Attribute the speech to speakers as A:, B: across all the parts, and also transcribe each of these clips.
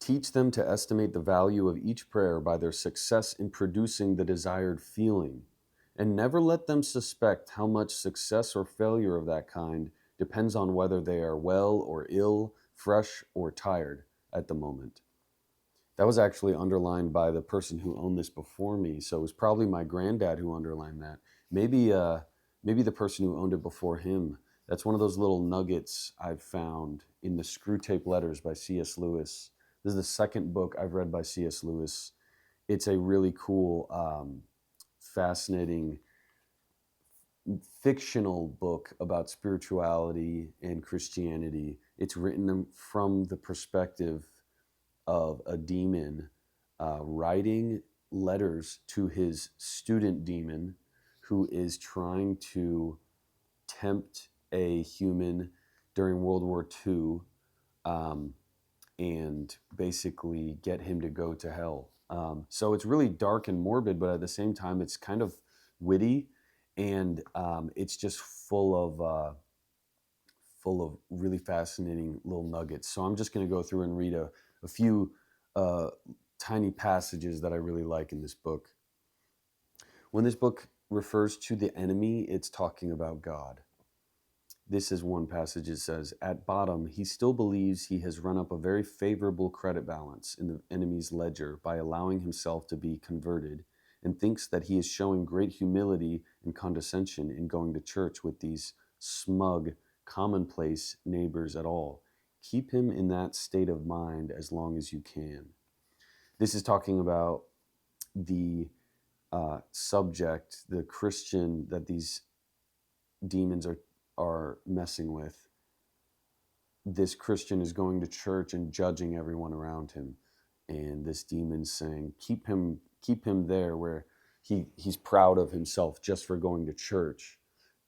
A: Teach them to estimate the value of each prayer by their success in producing the desired feeling, and never let them suspect how much success or failure of that kind depends on whether they are well or ill, fresh or tired at the moment. That was actually underlined by the person who owned this before me, so it was probably my granddad who underlined that. Maybe the person who owned it before him. That's one of those little nuggets I've found in the Screwtape Letters by C.S. Lewis. This is the second book I've read by C.S. Lewis. It's a really cool, fascinating fictional book about spirituality and Christianity. It's written from the perspective of a demon writing letters to his student demon who is trying to tempt a human during World War II and basically get him to go to hell. So it's really dark and morbid, but at the same time, it's kind of witty, and it's just full of really fascinating little nuggets. So I'm just going to go through and read a few uh, tiny passages that I really like in this book. When this book refers to the enemy, it's talking about God. This is one passage. It says, at bottom, he still believes he has run up a very favorable credit balance in the enemy's ledger by allowing himself to be converted, and thinks that he is showing great humility and condescension in going to church with these smug, commonplace neighbors at all. Keep him in that state of mind as long as you can. This is talking about the subject, the Christian that these demons are messing with. This Christian is going to church and judging everyone around him, and this demon's saying, keep him there where he's proud of himself just for going to church,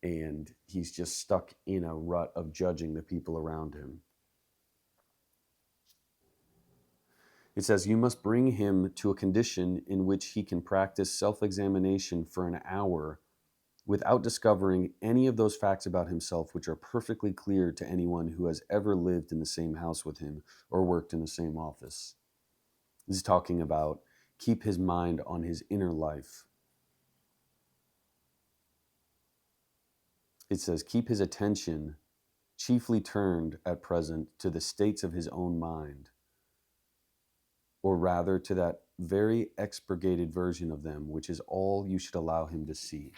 A: and he's just stuck in a rut of judging the people around him. It says, you must bring him to a condition in which he can practice self-examination for an hour without discovering any of those facts about himself which are perfectly clear to anyone who has ever lived in the same house with him or worked in the same office. This is talking about keep his mind on his inner life. It says, keep his attention chiefly turned at present to the states of his own mind, or rather to that very expurgated version of them, which is all you should allow him to see.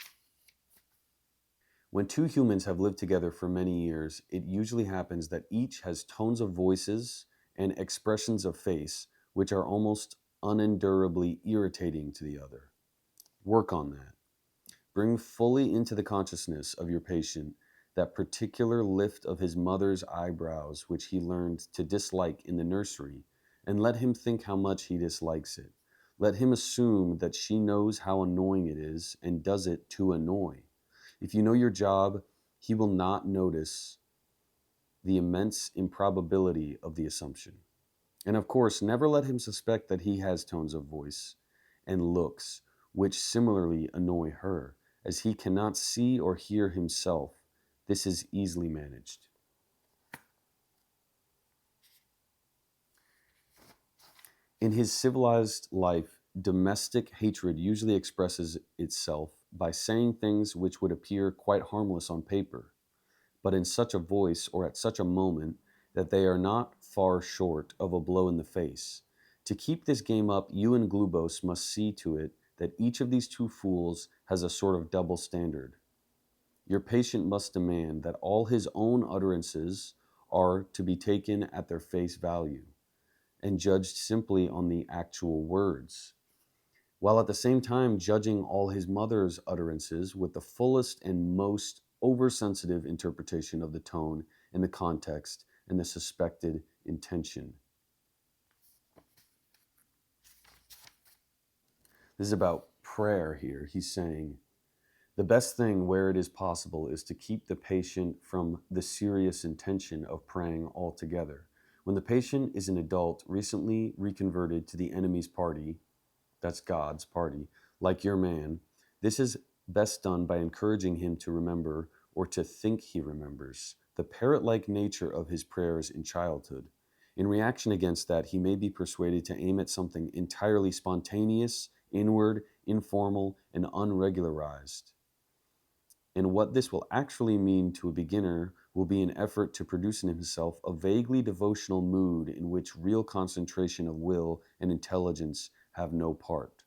A: When two humans have lived together for many years, it usually happens that each has tones of voices and expressions of face which are almost unendurably irritating to the other. Work on that. Bring fully into the consciousness of your patient that particular lift of his mother's eyebrows which he learned to dislike in the nursery, and let him think how much he dislikes it. Let him assume that she knows how annoying it is and does it to annoy. If you know your job, he will not notice the immense improbability of the assumption. And of course, never let him suspect that he has tones of voice and looks which similarly annoy her, as he cannot see or hear himself. This is easily managed. In his civilized life, domestic hatred usually expresses itself by saying things which would appear quite harmless on paper, but in such a voice or at such a moment that they are not far short of a blow in the face. To keep this game up, you and Glubose must see to it that each of these two fools has a sort of double standard. Your patient must demand that all his own utterances are to be taken at their face value and judged simply on the actual words, while at the same time judging all his mother's utterances with the fullest and most oversensitive interpretation of the tone and the context and the suspected intention. This is about prayer here. He's saying, the best thing where it is possible is to keep the patient from the serious intention of praying altogether. When the patient is an adult recently reconverted to the enemy's party, that's God's party, like your man, this is best done by encouraging him to remember, or to think he remembers, the parrot-like nature of his prayers in childhood. In reaction against that, he may be persuaded to aim at something entirely spontaneous, inward, informal, and unregularized. And what this will actually mean to a beginner will be an effort to produce in himself a vaguely devotional mood in which real concentration of will and intelligence have no part.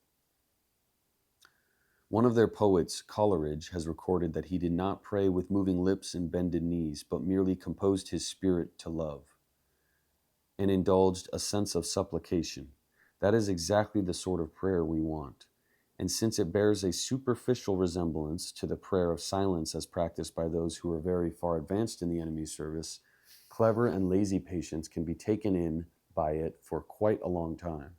A: One of their poets, Coleridge, has recorded that he did not pray with moving lips and bended knees, but merely composed his spirit to love and indulged a sense of supplication. That is exactly the sort of prayer we want. And since it bears a superficial resemblance to the prayer of silence as practiced by those who are very far advanced in the enemy's service, clever and lazy patients can be taken in by it for quite a long time.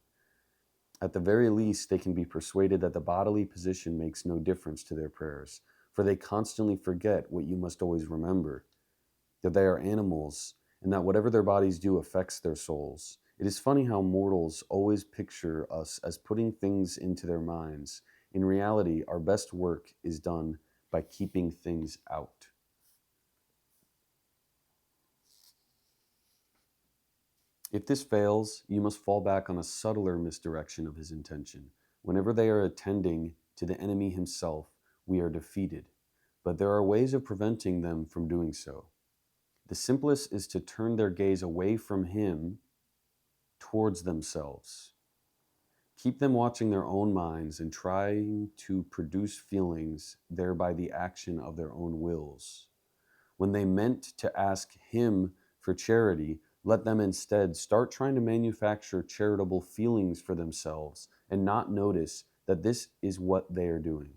A: At the very least, they can be persuaded that the bodily position makes no difference to their prayers, for they constantly forget what you must always remember, that they are animals, and that whatever their bodies do affects their souls. It is funny how mortals always picture us as putting things into their minds. In reality, our best work is done by keeping things out. If this fails, you must fall back on a subtler misdirection of his intention. Whenever they are attending to the enemy himself, we are defeated. But there are ways of preventing them from doing so. The simplest is to turn their gaze away from him towards themselves. Keep them watching their own minds and trying to produce feelings thereby the action of their own wills. When they meant to ask him for charity, let them instead start trying to manufacture charitable feelings for themselves and not notice that this is what they are doing.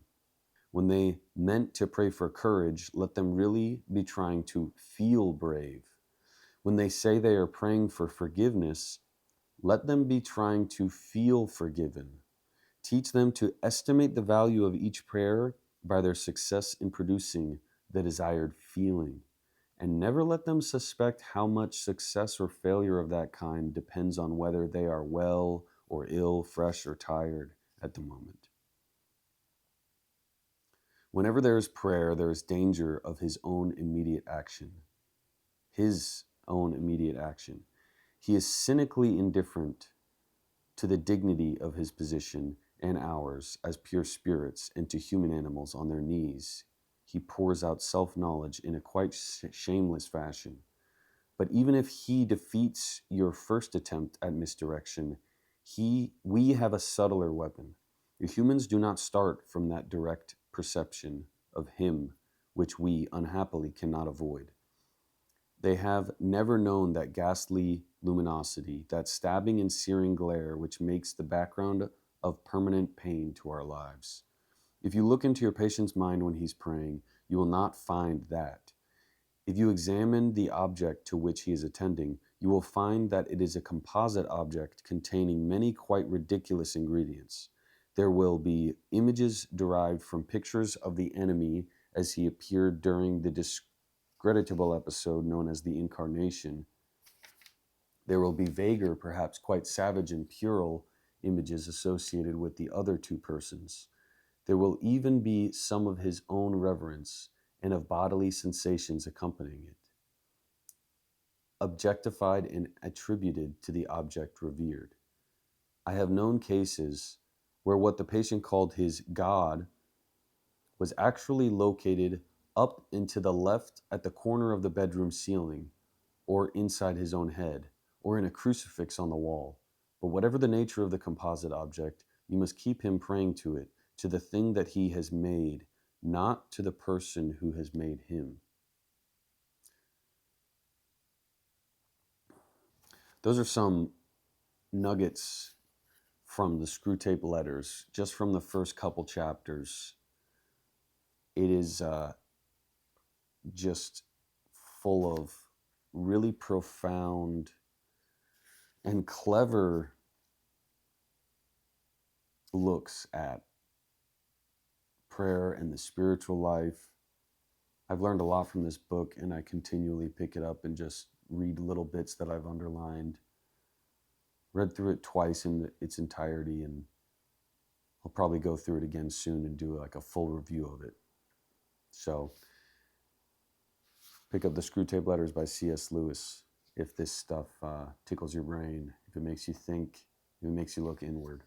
A: When they meant to pray for courage, let them really be trying to feel brave. When they say they are praying for forgiveness, let them be trying to feel forgiven. Teach them to estimate the value of each prayer by their success in producing the desired feeling. And never let them suspect how much success or failure of that kind depends on whether they are well or ill, fresh or tired at the moment. Whenever there is prayer, there is danger of his own immediate action. His own immediate action. He is cynically indifferent to the dignity of his position and ours as pure spirits and to human animals on their knees. He pours out self-knowledge in a quite shameless fashion. But even if he defeats your first attempt at misdirection, we have a subtler weapon. The humans do not start from that direct perception of him, which we unhappily cannot avoid. They have never known that ghastly luminosity, that stabbing and searing glare which makes the background of permanent pain to our lives. If you look into your patient's mind when he's praying, you will not find that. If you examine the object to which he is attending, you will find that it is a composite object containing many quite ridiculous ingredients. There will be images derived from pictures of the enemy as he appeared during the discreditable episode known as the Incarnation. There will be vaguer, perhaps quite savage and puerile images associated with the other two persons. There will even be some of his own reverence and of bodily sensations accompanying it, objectified and attributed to the object revered. I have known cases where what the patient called his God was actually located up and to the left at the corner of the bedroom ceiling, or inside his own head, or in a crucifix on the wall. But whatever the nature of the composite object, you must keep him praying to it, to the thing that he has made, not to the person who has made him. Those are some nuggets from the Screwtape Letters, just from the first couple chapters. It is just full of really profound and clever looks at prayer and the spiritual life. I've learned a lot from this book, and I continually pick it up and just read little bits that I've underlined. Read through it twice in its entirety, and I'll probably go through it again soon and do like a full review of it. So pick up the Screwtape Letters by C.S. Lewis. if this stuff tickles your brain, if it makes you think, if it makes you look inward.